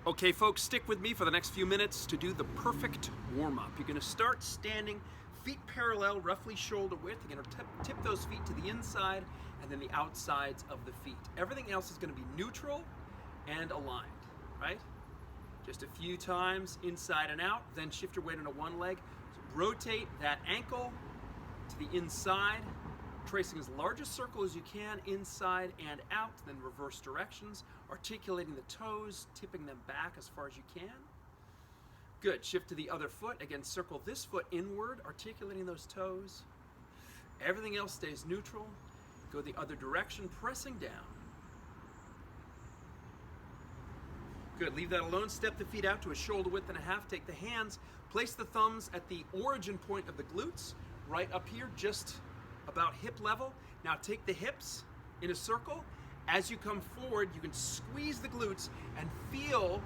Okay folks, stick with me for the next few minutes to do the perfect warm-up. You're going to start standing, feet parallel, roughly shoulder width. You're going to tip those feet to the inside and then the outsides of the feet. Everything else is going to be neutral and aligned, right? Just a few times inside and out, then shift your weight into one leg. So rotate that ankle to the inside, tracing as large a circle as you can inside and out, then reverse directions, articulating the toes, tipping them back as far as you can. Good, shift to the other foot. Again, circle this foot inward, articulating those toes. Everything else stays neutral. Go the other direction, pressing down. Good, leave that alone. Step the feet out to a shoulder width and a half. Take the hands, place the thumbs at the origin point of the glutes, right up here, just about hip level. Now take the hips in a circle. As you come forward, you can squeeze the glutes and feel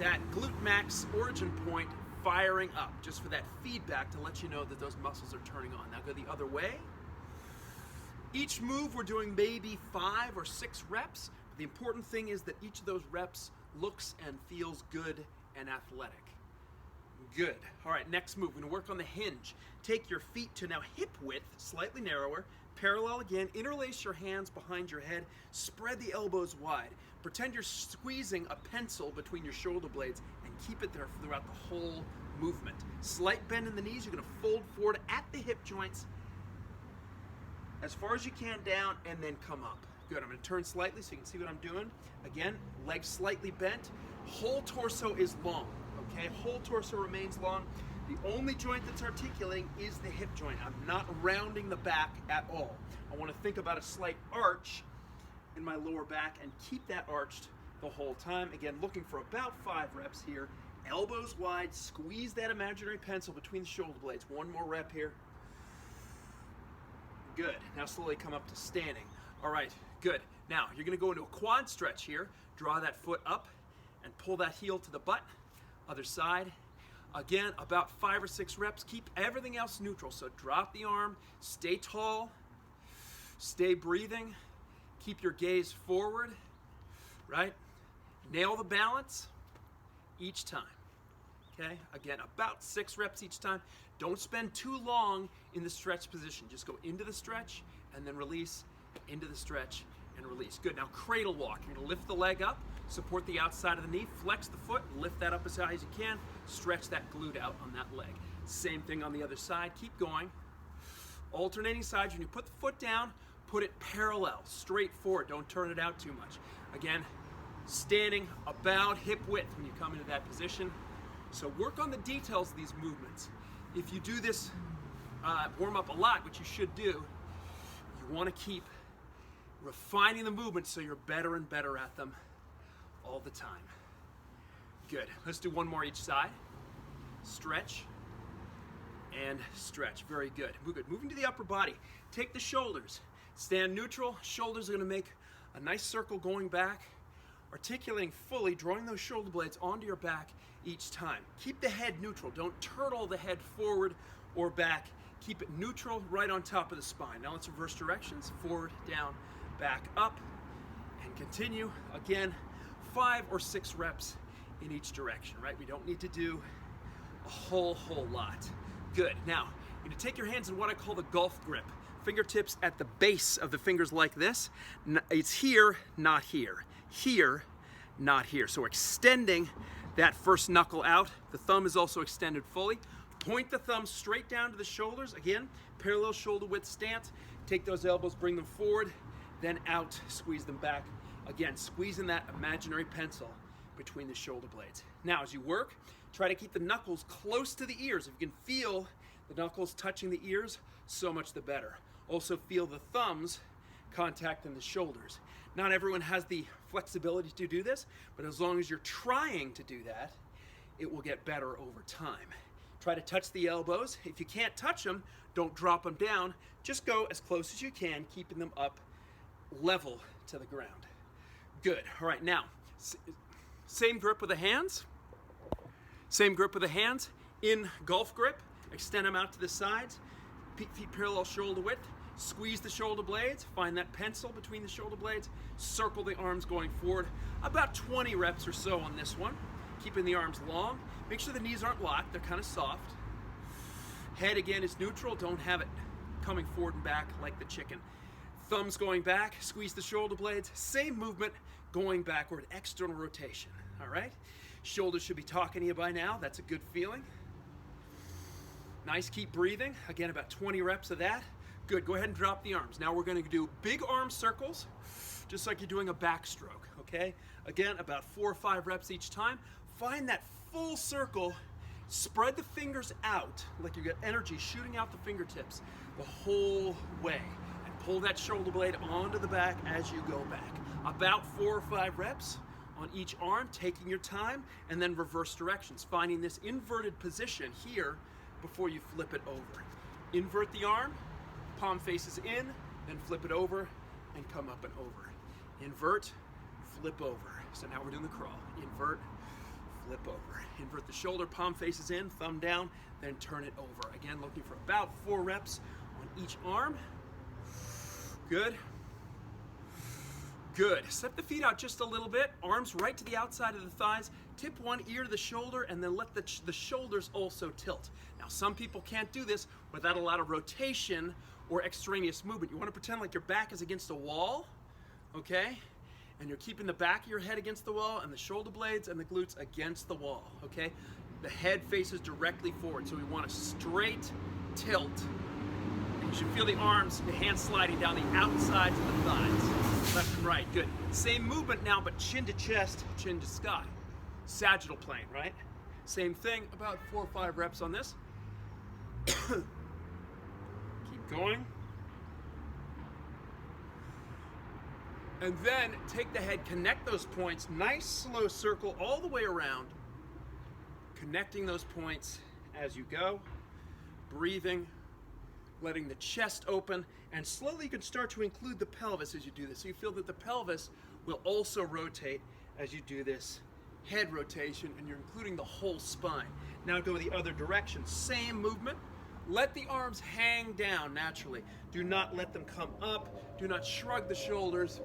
that glute max origin point firing up, just for that feedback to let you know that those muscles are turning on. Now go the other way. Each move we're doing maybe 5 or 6 reps. The important thing is that each of those reps looks and feels good and athletic. Good. All right, next move, we're gonna work on the hinge. Take your feet to now hip width, slightly narrower, parallel again, interlace your hands behind your head, spread the elbows wide. Pretend you're squeezing a pencil between your shoulder blades and keep it there throughout the whole movement. Slight bend in the knees, you're gonna fold forward at the hip joints as far as you can down and then come up. Good, I'm gonna turn slightly so you can see what I'm doing. Again, legs slightly bent, whole torso is long. Okay, whole torso remains long. The only joint that's articulating is the hip joint. I'm not rounding the back at all. I want to think about a slight arch in my lower back and keep that arched the whole time. Again, looking for about 5 reps here. Elbows wide, squeeze that imaginary pencil between the shoulder blades. One more rep here. Good. Now slowly come up to standing. All right, good. Now you're going to go into a quad stretch here. Draw that foot up and pull that heel to the butt. Other side. Again, about 5 or 6 reps. Keep everything else neutral. So drop the arm, stay tall, stay breathing, keep your gaze forward, right? Nail the balance each time. Okay, again, about 6 reps each time. Don't spend too long in the stretch position. Just go into the stretch and then release, into the stretch and release. Good, now cradle walk. You're gonna lift the leg up, support the outside of the knee, flex the foot, lift that up as high as you can, stretch that glute out on that leg. Same thing on the other side, keep going. Alternating sides, when you put the foot down, put it parallel, straight forward, don't turn it out too much. Again, standing about hip width when you come into that position. So work on the details of these movements. If you do this warm up a lot, which you should do, you wanna keep refining the movements so you're better and better at them all the time. Good, let's do one more each side. Stretch and stretch, very good. Good, moving to the upper body. Take the shoulders, stand neutral. Shoulders are gonna make a nice circle going back, articulating fully, drawing those shoulder blades onto your back each time. Keep the head neutral, don't turtle the head forward or back. Keep it neutral right on top of the spine. Now let's reverse directions, forward, down, back, up, and continue. Again, 5 or 6 reps in each direction, right? We don't need to do a whole lot. Good, now, you're gonna take your hands in what I call the golf grip. Fingertips at the base of the fingers like this. It's here, not here. Here, not here. So we're extending that first knuckle out. The thumb is also extended fully. Point the thumb straight down to the shoulders. Again, parallel shoulder width stance. Take those elbows, bring them forward, then out, squeeze them back. Again, squeezing that imaginary pencil between the shoulder blades. Now, as you work, try to keep the knuckles close to the ears. If you can feel the knuckles touching the ears, so much the better. Also feel the thumbs contacting the shoulders. Not everyone has the flexibility to do this, but as long as you're trying to do that, it will get better over time. Try to touch the elbows. If you can't touch them, don't drop them down. Just go as close as you can, keeping them up level to the ground. Good, all right, now, same grip with the hands. Same grip with the hands. In golf grip, extend them out to the sides. Feet parallel shoulder width. Squeeze the shoulder blades, find that pencil between the shoulder blades, circle the arms going forward. About 20 reps or so on this one. Keeping the arms long. Make sure the knees aren't locked, they're kind of soft. Head again is neutral, don't have it coming forward and back like the chicken. Thumbs going back, squeeze the shoulder blades, same movement going backward, external rotation, all right? Shoulders should be talking to you by now, that's a good feeling. Nice, keep breathing. Again, about 20 reps of that. Good, go ahead and drop the arms. Now we're gonna do big arm circles, just like you're doing a backstroke, okay? Again, about 4 or 5 reps each time. Find that full circle, spread the fingers out, like you got energy shooting out the fingertips the whole way. And pull that shoulder blade onto the back as you go back. About 4 or 5 reps on each arm, taking your time, and then reverse directions, finding this inverted position here before you flip it over. Invert the arm, palm faces in, then flip it over and come up and over. Invert, flip over. So now we're doing the crawl. Invert, flip over. Invert the shoulder, palm faces in, thumb down, then turn it over. Again, looking for about 4 reps on each arm. Good. Good. Step the feet out just a little bit. Arms right to the outside of the thighs. Tip one ear to the shoulder and then let the shoulders also tilt. Now, some people can't do this without a lot of rotation or extraneous movement. You want to pretend like your back is against a wall, okay? And you're keeping the back of your head against the wall and the shoulder blades and the glutes against the wall, okay? The head faces directly forward, so we want a straight tilt. You should feel the arms, the hands sliding down the outsides of the thighs, left and right. Good. Same movement now, but chin to chest, chin to sky. Sagittal plane, right? Same thing, about 4 or 5 reps on this. Keep going. And then take the head, connect those points, nice slow circle all the way around, connecting those points as you go, breathing, letting the chest open, and slowly you can start to include the pelvis as you do this. So you feel that the pelvis will also rotate as you do this head rotation, and you're including the whole spine. Now go the other direction, same movement. Let the arms hang down naturally. Do not let them come up. Do not shrug the shoulders.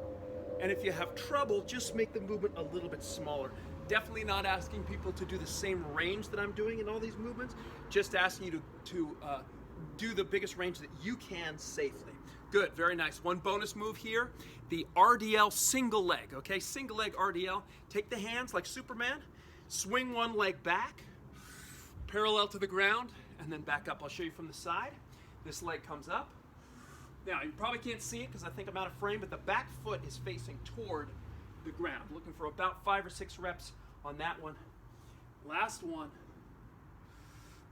And if you have trouble, just make the movement a little bit smaller. Definitely not asking people to do the same range that I'm doing in all these movements. Just asking you to do the biggest range that you can safely. Good, very nice. One bonus move here, the Rdl single leg, okay? Single leg RDL. Take the hands like Superman, swing one leg back, parallel to the ground, and then back up. I'll show you from the side. This leg comes up. Now, you probably can't see it because I think I'm out of frame, but the back foot is facing toward the ground. Looking for about 5 or 6 reps on that one. Last one.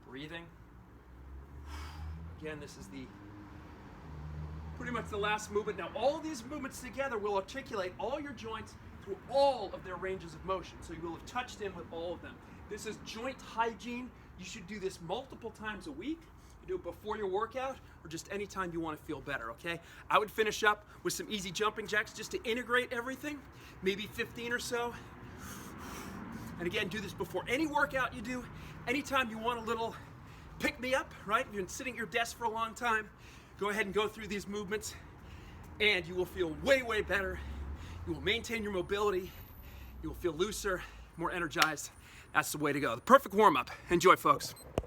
Breathing. Again, this is pretty much the last movement. Now, all these movements together will articulate all your joints through all of their ranges of motion. So you will have touched in with all of them. This is joint hygiene. You should do this multiple times a week. You do it before your workout or just anytime you want to feel better, okay? I would finish up with some easy jumping jacks just to integrate everything, maybe 15 or so. And again, do this before any workout you do. Anytime you want a little pick me up, right? You've been sitting at your desk for a long time. Go ahead and go through these movements and you will feel way, way better. You will maintain your mobility. You will feel looser, more energized. That's the way to go. The perfect warm-up. Enjoy, folks.